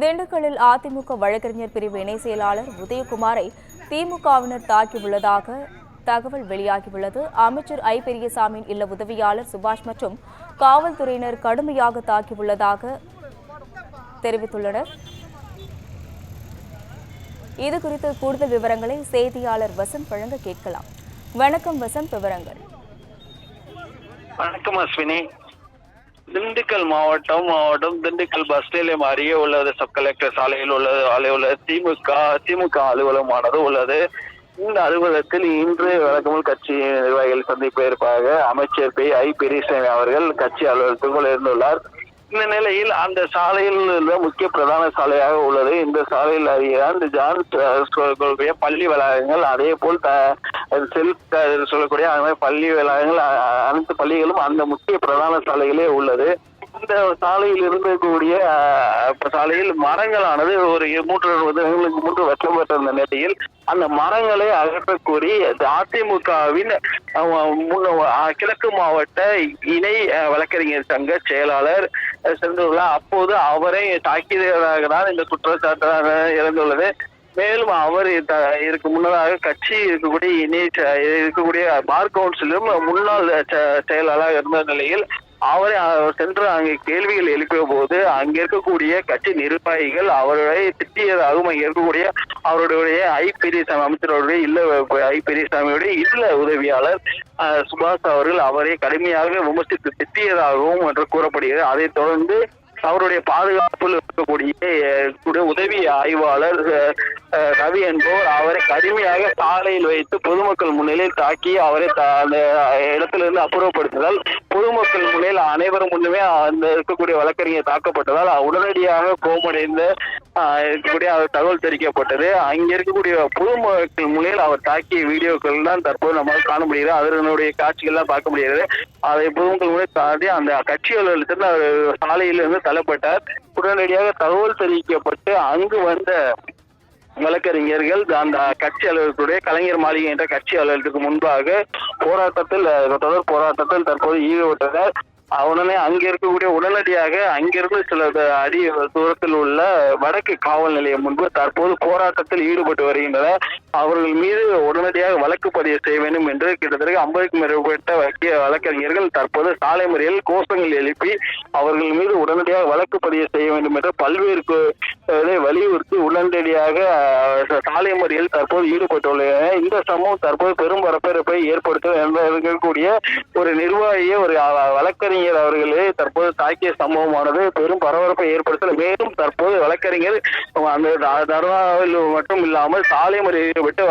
திண்டுக்கல்லில் அதிமுக வழக்கறிஞர் பிரிவு இணை செயலாளர் உதயகுமாரை திமுகவினர் தாக்கியுள்ளதாக தகவல் வெளியாகியுள்ளது. அமைச்சர் ஐ பெரியசாமியின் இல்ல உதவியாளர் சுபாஷ் மற்றும் காவல்துறையினர் கடுமையாக தாக்கியுள்ளதாக தெரிவித்துள்ளனர். இதுகுறித்து கூடுதல் விவரங்களை செய்தியாளர் வசந்த் வழங்க கேட்கலாம். வணக்கம் வசந்த், விவரங்கள். வணக்கம் அஸ்வினி. திண்டுக்கல் மாவட்டம் திண்டுக்கல் பஸ் நிலையம் அருகே உள்ளது. சப் கலெக்டர் சாலையில் உள்ளது திமுக அலுவலகமானது உள்ளது. இந்த அலுவலகத்தில் இன்று வழக்கமல் கட்சி நிர்வாகிகள் சந்திப்பு ஏற்பாக அமைச்சர் ஐ பெரியசாமி அவர்கள் கட்சி அலுவலகத்துக்குள் இருந்துள்ளார். இந்த நிலையில் அந்த சாலையில் உள்ள முக்கிய பிரதான சாலையாக உள்ளது. இந்த சாலையில் அருகே ஜான் பள்ளி வளாகங்கள், அதே போல் சொல்லக்கூடிய பள்ளி வளாகங்கள், அனைத்து பள்ளிகளும் அந்த முக்கிய பிரதான சாலைகளே உள்ளது. இந்த சாலையில் இருக்கக்கூடிய சாலையில் மரங்களானது ஒரு 3 வருஷம் பெற்றிருந்த நிலையில் அந்த மரங்களை அகற்றக்கூறி அதிமுகவின் கிழக்கு மாவட்ட இணை வழக்கறிஞர் சங்க செயலாளர் சென்றுள்ளார். அப்போது அவரை தாக்கியதாக தான் இந்த குற்றச்சாட்டாக இருந்துள்ளது. மேலும் அவர் இதற்கு முன்னதாக கட்சி இருக்கக்கூடிய பார் கவுன்சிலும் முன்னாள் செயலாளராக இருந்த நிலையில் அவரை சென்று அங்கே கேள்விகள் எழுப்பிய போது அங்க இருக்கக்கூடிய கட்சி நிர்வாகிகள் அவரை திட்டியதாகவும் அங்கே இருக்கக்கூடிய அவருடைய ஐ பெரியசாமி அமைச்சருடைய ஐ பெரியசாமியுடைய இல்ல உதவியாளர் சுபாஷ் அவர்கள் அவரை கடுமையாக விமர்சித்து திட்டியதாகவும் என்று கூறப்படுகிறது. அதைத் தொடர்ந்து அவருடைய பாதுகாப்பில் இருக்கக்கூடிய உதவி ஆய்வாளர் ரவி என்பவர் அவரை கடுமையாக சாலையில் வைத்து பொதுமக்கள் முன்னிலையில் தாக்கி அவரை அந்த இடத்திலிருந்து அப்புறப்படுத்தினால் பொதுமக்கள் முன்னிலையில் அனைவரும் முன்னுமே அந்த இருக்கக்கூடிய வழக்கறிஞர் தாக்கப்பட்டதால் உடனடியாக கோபமடைந்த இருக்கக்கூடிய தகவல் தெரிவிக்கப்பட்டது. அங்க இருக்கக்கூடிய பொதுமக்கள் முன்னிலையில் அவர் தாக்கிய வீடியோக்கள் தான் தற்போது நம்மால் காண முடிகிறது. அதனுடைய காட்சிகள் எல்லாம் பார்க்க முடிகிறது. அதை பொதுமக்கள் முன்னிலை தாண்டி அந்த கட்சி அலுவலகத்தில் அவர் சாலையிலிருந்து தள்ளப்பட்டார். உடனடியாக தகவல் தெரிவிக்கப்பட்டு அங்கு வந்த வழக்கறிஞர்கள் அந்த கட்சி அலுவலகத்துடைய கலைஞர் மாளிகை என்ற கட்சி அலுவலகத்துக்கு முன்பாக தொடர் போராட்டத்தில் தற்போது ஈடுபட்டனர். உடனே உடனடியாக அங்கிருந்து சில அடி தூரத்தில் உள்ள வடக்கு காவல் நிலையம் முன்பு தற்போது போராட்டத்தில் ஈடுபட்டு வருகின்றனர். அவர்கள் மீது உடனடியாக வழக்கு பதிவு செய்ய வேண்டும் என்று கிட்டத்தட்ட 50க்கும் மேற்பட்ட வழக்கறிஞர்கள் தற்போது சாலை முறையில் கோஷங்கள் எழுப்பி அவர்கள் மீது உடனடியாக வழக்கு பதிவு செய்ய வேண்டும் என்று பல்வேறு வலியுறுத்தி உடனடியாக சாலை முறையில் தற்போது ஈடுபட்டுள்ளனர். இந்த சம்பவம் தற்போது பெரும் பரபரப்பை ஏற்படுத்தும் இருக்கக்கூடிய ஒரு நிர்வாகியை ஒரு வழக்கறிஞர் அவர்களே தற்போது தாக்கிய சம்பவமானது பெரும் பரபரப்பை ஏற்படுத்தல. மேலும் தற்போது வழக்கறிஞர் அந்த தர்ணாவில் மட்டும் இல்லாமல் சாலை முறையில் விட்டு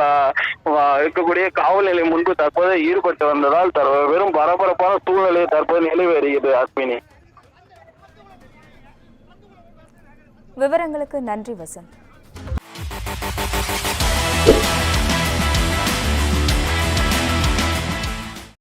இருக்கக்கூடிய காவல் நிலையம் முன்பு தற்போது ஈடுபட்டு வந்ததால் பெரும் பரபரப்பான சூழ்நிலை தற்போது நிலவி வருகிறது. அஸ்வினி, விவரங்களுக்கு நன்றி வசந்த்.